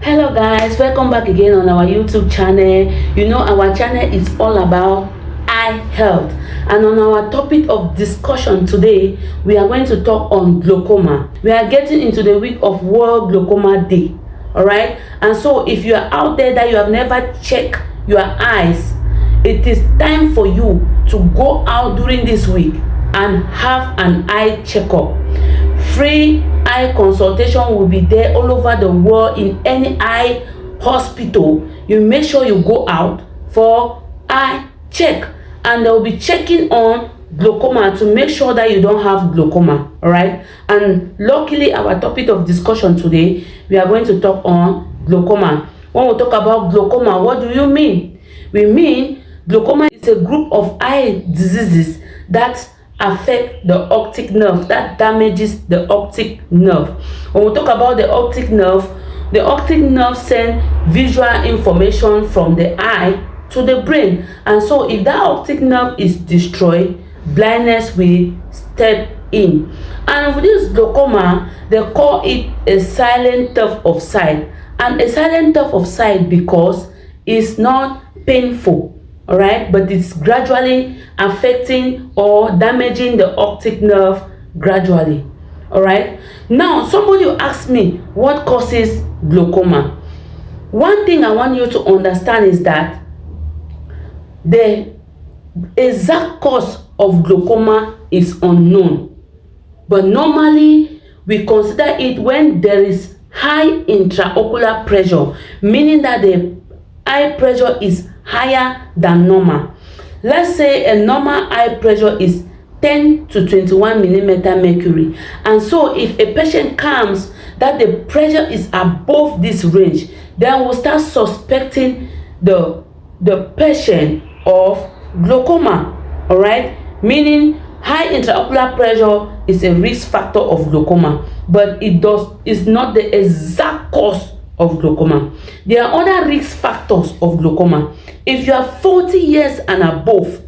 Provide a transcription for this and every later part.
Hello guys, welcome back again on our YouTube channel. You know our channel is all about eye health, and on our topic of discussion today we are going to talk on glaucoma. We are getting into the week of World Glaucoma Day. All right, and so if you are out there that you have never checked your eyes, it is time for you to go out during this week and have an eye checkup. Free eye consultation will be there all over the world in any eye hospital. You make sure you go out for eye check, and they'll be checking on glaucoma to make sure that you don't have glaucoma. All right, and luckily our topic of discussion today, we are going to talk on glaucoma. When we talk about glaucoma, what do you mean? We mean glaucoma is a group of eye diseases that affect the optic nerve, that damages the optic nerve. When we talk about the optic nerve sends visual information from the eye to the brain, and so if that optic nerve is destroyed, blindness will step in. And with this glaucoma, they call it a silent theft of sight, and a silent theft of sight because it's not painful. All right, but it's gradually affecting or damaging the optic nerve gradually. All right, now somebody will ask me what causes glaucoma. One thing I want you to understand is that the exact cause of glaucoma is unknown, but normally we consider it when there is high intraocular pressure, meaning that the eye pressure is higher than normal. Let's say a normal eye pressure is 10 to 21 millimeter mercury, and so if a patient comes that the pressure is above this range, then we'll start suspecting the patient of glaucoma. All right, meaning high intraocular pressure is a risk factor of glaucoma, but it's not the exact cause of glaucoma. There are other risk factors of glaucoma. If you are 40 years and above,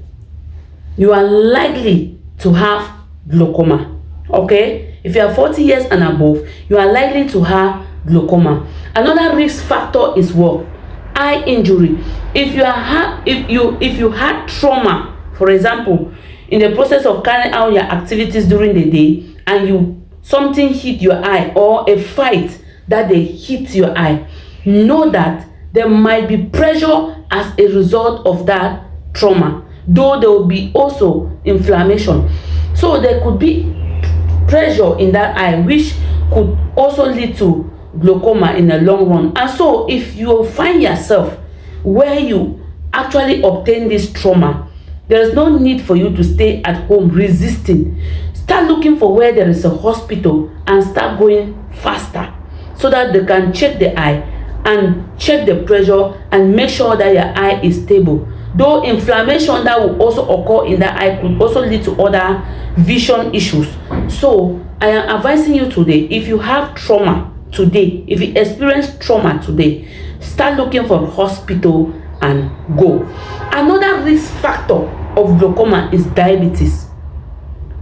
you are likely to have glaucoma. Okay, if you are 40 years and above, you are likely to have glaucoma. Another risk factor is what? Eye injury. If you had trauma, for example, in the process of carrying out your activities during the day, and something hit your eye, or a fight that they hit your eye, know that there might be pressure as a result of that trauma, though there will be also inflammation. So there could be pressure in that eye, which could also lead to glaucoma in the long run. And so if you find yourself where you actually obtain this trauma, there is no need for you to stay at home resisting. Start looking for where there is a hospital and start going faster, so that they can check the eye and check the pressure and make sure that your eye is stable. Though inflammation that will also occur in the eye could also lead to other vision issues. So I am advising you today, if you have trauma today, if you experience trauma today, start looking for a hospital and go. Another risk factor of glaucoma is diabetes.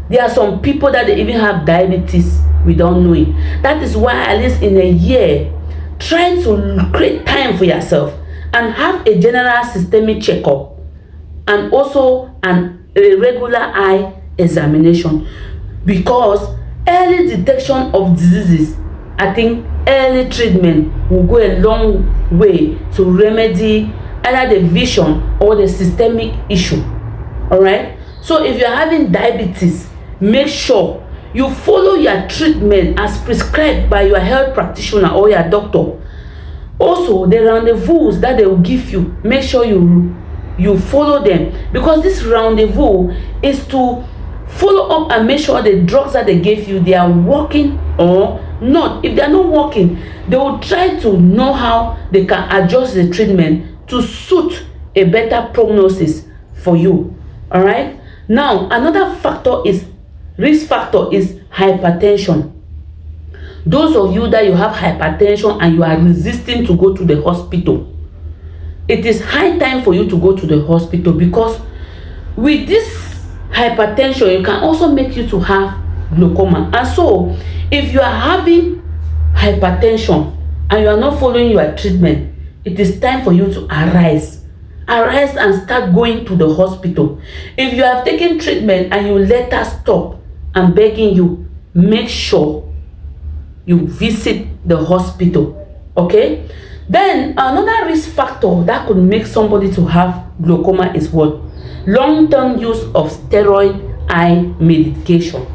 There are some people that they even have diabetes without knowing. That is why at least in a year, try to create time for yourself and have a general systemic checkup, and also a regular eye examination, because early detection of diseases, I think early treatment will go a long way to remedy either the vision or the systemic issue. All right, so if you're having diabetes, make sure you follow your treatment as prescribed by your health practitioner or your doctor. Also, the rendezvous that they will give you, make sure you follow them, because this rendezvous is to follow up and make sure the drugs that they gave you, they are working or not. If they are not working, they will try to know how they can adjust the treatment to suit a better prognosis for you. All right, now another risk factor is hypertension. Those of you that you have hypertension and you are resisting to go to the hospital, it is high time for you to go to the hospital, because with this hypertension it can also make you to have glaucoma. And so if you are having hypertension, and you are not following your treatment, it is time for you to arise. Arise and start going to the hospital. If you have taken treatment and you let us stop, I'm begging you, make sure you visit the hospital. Okay? Then another risk factor that could make somebody to have glaucoma is what? Long-term use of steroid eye medication.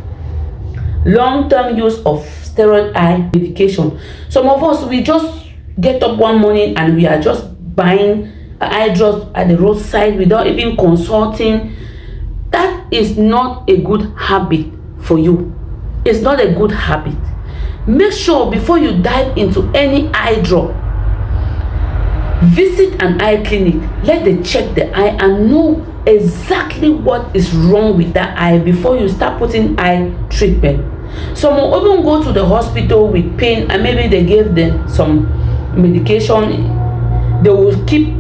Long-term use of steroid eye medication. Some of us, we just get up one morning and we are just buying eye drops at the roadside without even consulting. That is not a good habit for you. It's not a good habit. Make sure before you dive into any eye drop, visit an eye clinic. Let them check the eye and know exactly what is wrong with that eye before you start putting eye treatment. Some will even go to the hospital with pain and maybe they gave them some medication. They will keep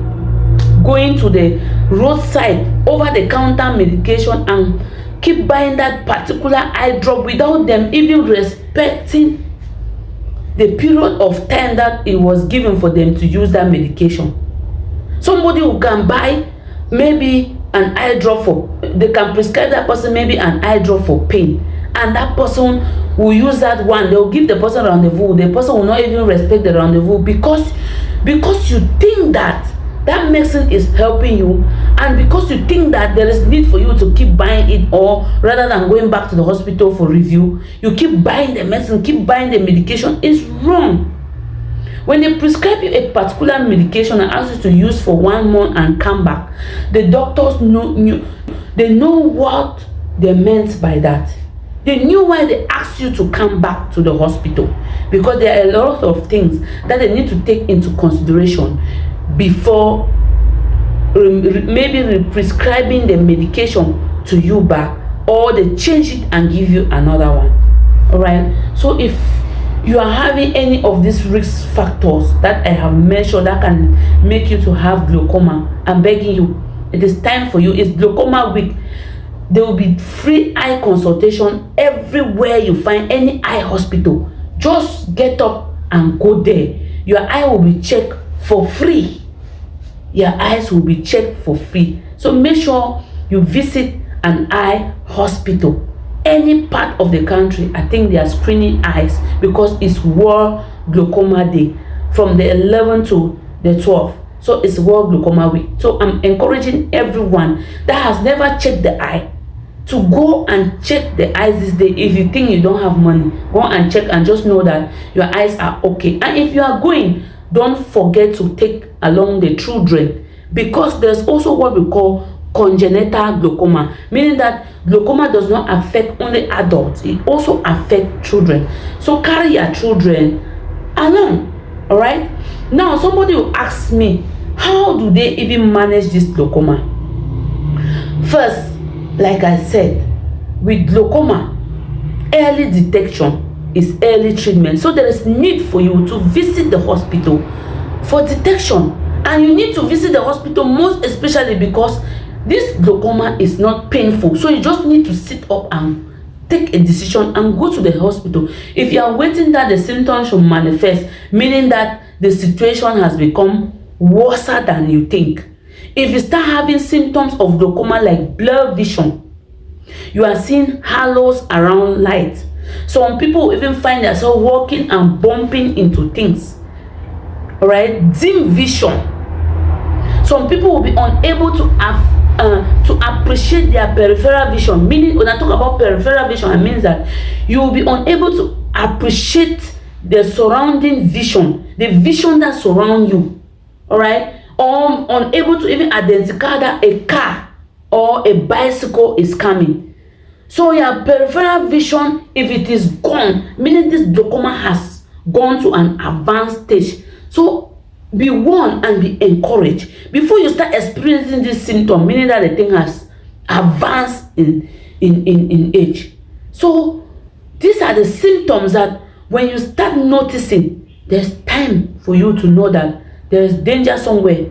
going to the roadside over-the-counter medication and keep buying that particular eye drop without them even respecting the period of time that it was given for them to use that medication. Somebody who can buy maybe an eye drop for, they can prescribe that person maybe an eye drop for pain, and that person will use that one. They will give the person rendezvous. The person will not even respect the rendezvous because you think that that medicine is helping you, and because you think that there is need for you to keep buying it, or rather than going back to the hospital for review, you keep buying the medicine, keep buying the medication. It's wrong. When they prescribe you a particular medication and ask you to use for 1 month and come back, the doctors know what they meant by that. They knew why they asked you to come back to the hospital, because there are a lot of things that they need to take into consideration before maybe prescribing the medication to you back, or they change it and give you another one. All right, so if you are having any of these risk factors that I have mentioned that can make you to have glaucoma, I'm begging you, it is time for you. It's glaucoma week. There will be free eye consultation everywhere you find any eye hospital. Just get up and go there. Your eye will be checked for free. Your eyes will be checked for free. So make sure you visit an eye hospital. Any part of the country, I think they are screening eyes because it's World Glaucoma Day from the 11th to the 12th. So it's World Glaucoma Week. So I'm encouraging everyone that has never checked the eye to go and check the eyes this day. If you think you don't have money, go and check and just know that your eyes are okay. And if you are going, don't forget to take along the children, because there's also what we call congenital glaucoma, meaning that glaucoma does not affect only adults, it also affects children. So carry your children along. All right, now somebody will ask me, how do they even manage this glaucoma? First, like I said, with glaucoma, early detection is early treatment. So there is need for you to visit the hospital for detection, and you need to visit the hospital most especially because this glaucoma is not painful. So you just need to sit up and take a decision and go to the hospital. If you are waiting that the symptoms should manifest, meaning that the situation has become worse than you think. If you start having symptoms of glaucoma like blurred vision, you are seeing halos around light. Some people even find themselves walking and bumping into things. All right, dim vision. Some people will be unable to appreciate their peripheral vision. Meaning, when I talk about peripheral vision, it means that you will be unable to appreciate the surrounding vision, the vision that surrounds you. All right, or unable to even identify that a car or a bicycle is coming. So your peripheral vision, if it is gone, meaning this glaucoma has gone to an advanced stage. So be warned and be encouraged before you start experiencing this symptom, meaning that the thing has advanced in age. So these are the symptoms that when you start noticing, there's time for you to know that there is danger somewhere.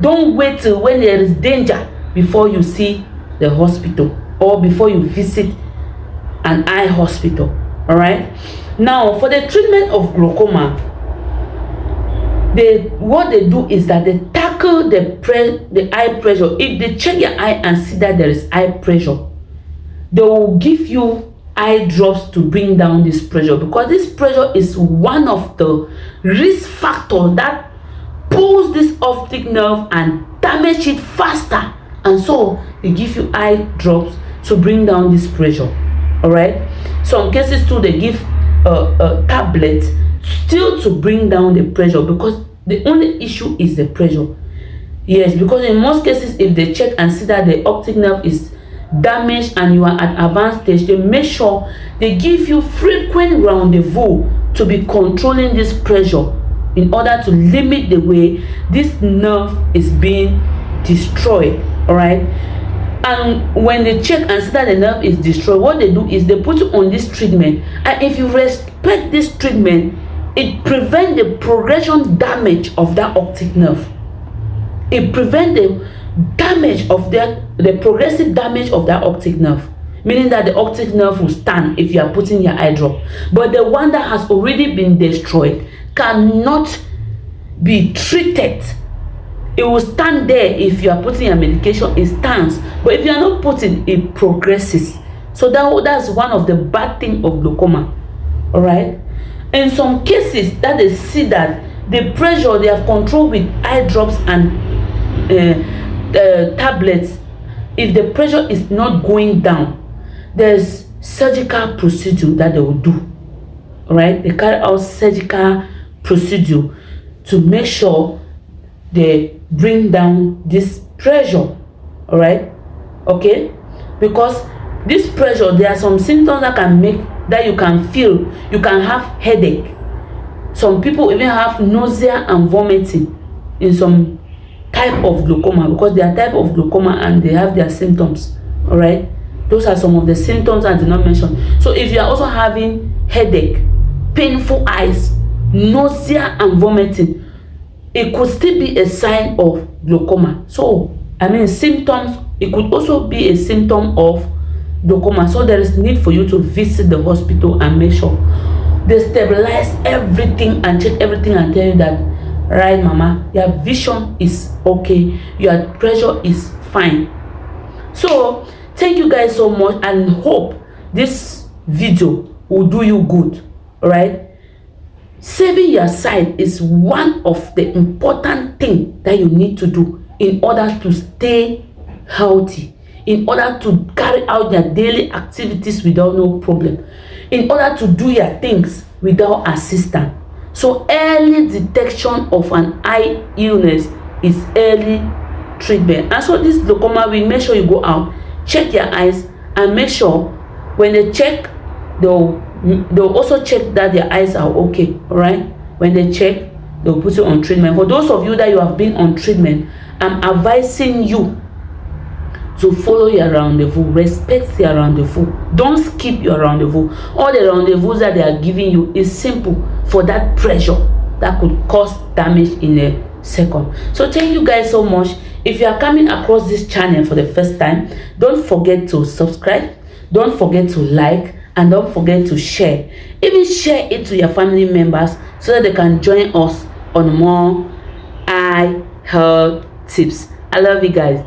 Don't wait till when there is danger before you see the hospital or before you visit an eye hospital. All right, now for the treatment of glaucoma, what they do is that they tackle the eye pressure. If they check your eye and see that there is eye pressure, they will give you eye drops to bring down this pressure, because this pressure is one of the risk factors that pulls this optic nerve and damage it faster. And so they give you eye drops to bring down this pressure. All right, some cases too, they give tablets still to bring down the pressure, because the only issue is the pressure. Yes, because in most cases, if they check and see that the optic nerve is damaged and you are at advanced stage, they make sure they give you frequent rendezvous to be controlling this pressure in order to limit the way this nerve is being destroyed. All right, and when they check and see that the nerve is destroyed, what they do is they put you on this treatment, and if you respect this treatment, it prevents the progression damage of that optic nerve. It prevents the damage of the progressive damage of that optic nerve, meaning that the optic nerve will stand if you are putting your eye drop. But the one that has already been destroyed cannot be treated. It will stand there if you are putting your medication, it stands. But if you are not putting, it progresses. So that's one of the bad things of glaucoma. All right. In some cases that they see that the pressure they have control with eye drops and tablets, if the pressure is not going down, there's surgical procedure that they will do. All right, they carry out surgical procedure to make sure they bring down this pressure. All right, okay, because this pressure, there are some symptoms that can make that you can feel. You can have headache. Some people even have nausea and vomiting in some type of glaucoma, because they are type of glaucoma and they have their symptoms. All right, those are some of the symptoms I did not mention. So if you are also having headache, painful eyes, nausea and vomiting, it could still be a sign of glaucoma. So I mean, symptoms, it could also be a symptom of glaucoma. So there is need for you to visit the hospital and make sure they stabilize everything and check everything and tell you that, right, mama, your vision is okay, your pressure is fine. So thank you guys so much, and hope this video will do you good. All right, saving your sight is one of the important things that you need to do in order to stay healthy, in order to carry out your daily activities without no problem, in order to do your things without assistance. So early detection of an eye illness is early treatment. And so this glaucoma, we make sure you go out, check your eyes, and make sure when they check, they'll also check that their eyes are okay. All right, when they check, they'll put you on treatment. For those of you that you have been on treatment, I'm advising you to follow your rendezvous, respect your rendezvous, don't skip your rendezvous. All the rendezvous that they are giving you is simple for that pressure that could cause damage in a second. So thank you guys so much. If you are coming across this channel for the first time, don't forget to subscribe, don't forget to like, and don't forget to share. Even share it to your family members so that they can join us on more eye health tips. I love you guys.